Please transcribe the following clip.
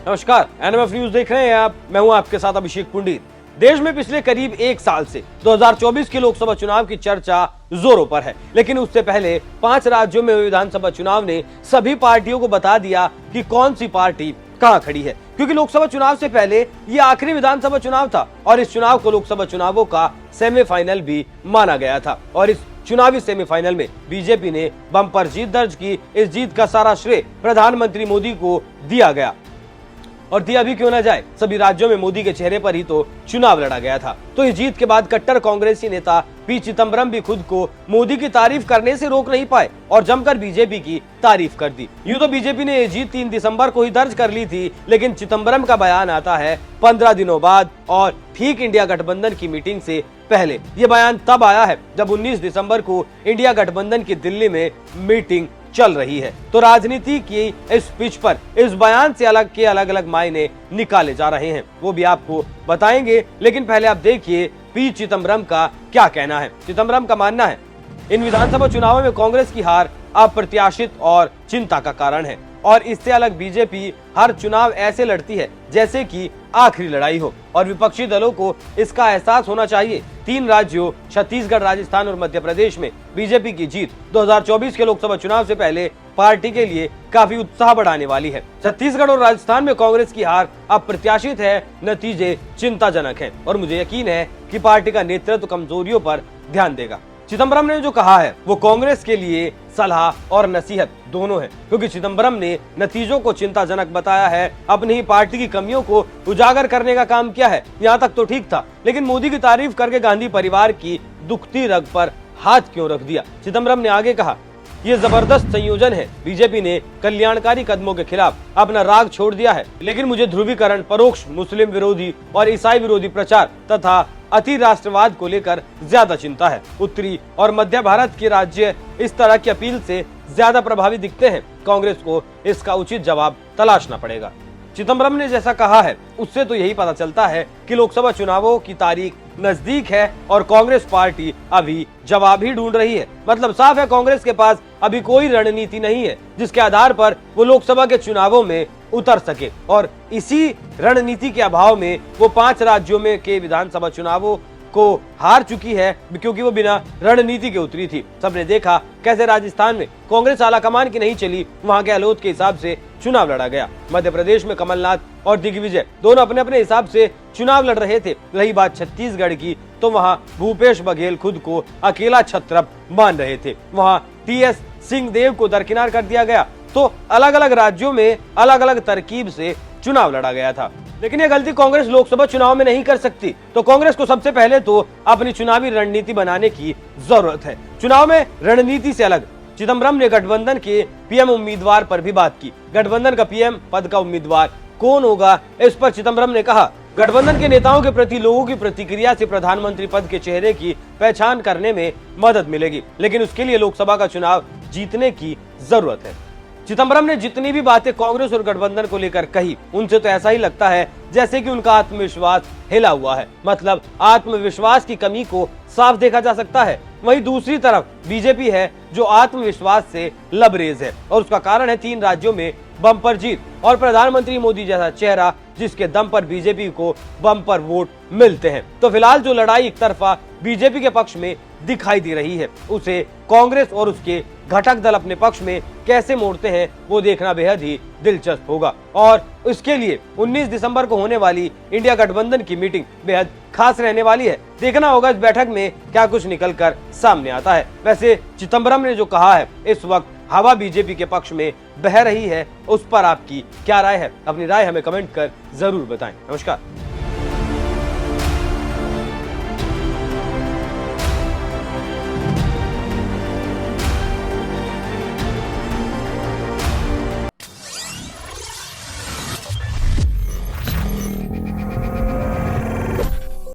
नमस्कार, NMF news देख रहे हैं आप। मैं हूं आपके साथ अभिषेक पुंडित। देश में पिछले करीब एक साल से 2024 के लोकसभा चुनाव की चर्चा जोरों पर है, लेकिन उससे पहले 5 राज्यों में हुए विधानसभा चुनाव ने सभी पार्टियों को बता दिया कि कौन सी पार्टी कहां खड़ी है, क्योंकि लोकसभा चुनाव से पहले ये आखिरी विधानसभा चुनाव था और इस चुनाव को लोकसभा चुनावों का सेमीफाइनल भी माना गया था। और इस चुनावी सेमीफाइनल में बीजेपी ने बम्पर जीत दर्ज की। इस जीत का सारा श्रेय प्रधानमंत्री मोदी को दिया गया, और दिया भी क्यों ना जाए, सभी राज्यों में मोदी के चेहरे पर ही तो चुनाव लड़ा गया था। तो इस जीत के बाद कट्टर कांग्रेसी नेता पी चिदम्बरम भी खुद को मोदी की तारीफ करने से रोक नहीं पाए और जमकर बीजेपी की तारीफ कर दी। यूं तो बीजेपी ने ये जीत 3 दिसंबर को ही दर्ज कर ली थी, लेकिन चिदम्बरम का बयान आता है 15 दिनों बाद और ठीक इंडिया गठबंधन की मीटिंग से पहले। ये बयान तब आया है जब 19 दिसंबर को इंडिया गठबंधन की दिल्ली में मीटिंग चल रही है। तो राजनीति की इस पिच पर इस बयान से अलग अलग मायने निकाले जा रहे हैं, वो भी आपको बताएंगे। लेकिन पहले आप देखिए पी चिदम्बरम का क्या कहना है। चिदम्बरम का मानना है इन विधानसभा चुनावों में कांग्रेस की हार अप्रत्याशित और चिंता का कारण है, और इससे अलग बीजेपी हर चुनाव ऐसे लड़ती है जैसे कि आखिरी लड़ाई हो, और विपक्षी दलों को इसका एहसास होना चाहिए। 3 राज्यों छत्तीसगढ़, राजस्थान और मध्य प्रदेश में बीजेपी की जीत 2024 के लोकसभा चुनाव से पहले पार्टी के लिए काफी उत्साह बढ़ाने वाली है। छत्तीसगढ़ और राजस्थान में कांग्रेस की हार अप्रत्याशित है, नतीजे चिंताजनक हैं, और मुझे यकीन है कि पार्टी का नेतृत्व कमजोरियों पर ध्यान देगा। चिदम्बरम ने जो कहा है वो कांग्रेस के लिए सलाह और नसीहत दोनों है, क्योंकि चिदम्बरम ने नतीजों को चिंताजनक बताया है। अपनी ही पार्टी की कमियों को उजागर करने का काम किया है। यहाँ तक तो ठीक था, लेकिन मोदी की तारीफ करके गांधी परिवार की दुखती रग पर हाथ क्यों रख दिया। चिदम्बरम ने आगे कहा, ये जबरदस्त संयोजन है। बीजेपी ने कल्याणकारी कदमों के खिलाफ अपना राग छोड़ दिया है, लेकिन मुझे ध्रुवीकरण, परोक्ष मुस्लिम विरोधी और ईसाई विरोधी प्रचार तथा अति राष्ट्रवाद को लेकर ज्यादा चिंता है। उत्तरी और मध्य भारत के राज्य इस तरह की अपील से ज्यादा प्रभावी दिखते हैं। कांग्रेस को इसका उचित जवाब तलाशना पड़ेगा। चिदम्बरम ने जैसा कहा है उससे तो यही पता चलता है कि लोकसभा चुनावों की तारीख नजदीक है और कांग्रेस पार्टी अभी जवाब ही ढूंढ रही है। मतलब साफ है, कांग्रेस के पास अभी कोई रणनीति नहीं है जिसके आधार पर वो लोकसभा के चुनावों में उतर सके, और इसी रणनीति के अभाव में वो 5 राज्यों में के विधानसभा चुनावों को हार चुकी है, क्योंकि वो बिना रणनीति के उतरी थी। सबने देखा कैसे राजस्थान में कांग्रेस आलाकमान की नहीं चली, वहां गहलोत के हिसाब से चुनाव लड़ा गया। मध्य प्रदेश में कमलनाथ और दिग्विजय दोनों अपने अपने हिसाब से चुनाव लड़ रहे थे। रही बात छत्तीसगढ़ की, तो वहां भूपेश बघेल खुद को अकेला छत्रप मान रहे थे। वहां टीएस सिंहदेव को दरकिनार कर दिया गया। तो अलग अलग राज्यों में अलग अलग तरकीब से चुनाव लड़ा गया था। लेकिन ये गलती कांग्रेस लोकसभा चुनाव में नहीं कर सकती। तो कांग्रेस को सबसे पहले तो अपनी चुनावी रणनीति बनाने की जरूरत है। चुनाव में रणनीति से अलग चिदम्बरम ने गठबंधन के पीएम उम्मीदवार पर भी बात की। गठबंधन का पीएम पद का उम्मीदवार कौन होगा, इस पर चिदम्बरम ने कहा, गठबंधन के नेताओं के प्रति लोगों की प्रतिक्रिया से प्रधानमंत्री पद के चेहरे की पहचान करने में मदद मिलेगी, लेकिन उसके लिए लोकसभा का चुनाव जीतने की जरूरत है। चिदम्बरम ने जितनी भी बातें कांग्रेस और गठबंधन को लेकर कही, उनसे तो ऐसा ही लगता है जैसे कि उनका आत्मविश्वास हिला हुआ है। मतलब आत्मविश्वास की कमी को साफ देखा जा सकता है। वहीं दूसरी तरफ बीजेपी है जो आत्मविश्वास से लबरेज है, और उसका कारण है 3 राज्यों में बम्पर जीत और प्रधानमंत्री मोदी जैसा चेहरा जिसके दम पर बीजेपी को बम्पर वोट मिलते हैं। तो फिलहाल जो लड़ाई एक तरफा बीजेपी के पक्ष में दिखाई दे रही है, उसे कांग्रेस और उसके घटक दल अपने पक्ष में कैसे मोड़ते हैं वो देखना बेहद ही दिलचस्प होगा। और इसके लिए 19 दिसंबर को होने वाली इंडिया गठबंधन की मीटिंग बेहद खास रहने वाली है। देखना होगा इस बैठक में क्या कुछ निकलकर सामने आता है। वैसे चिदम्बरम ने जो कहा है, इस वक्त हवा बीजेपी के पक्ष में बह रही है, उस पर आपकी क्या राय है? अपनी राय हमें कमेंट कर जरूर बताएं। नमस्कार।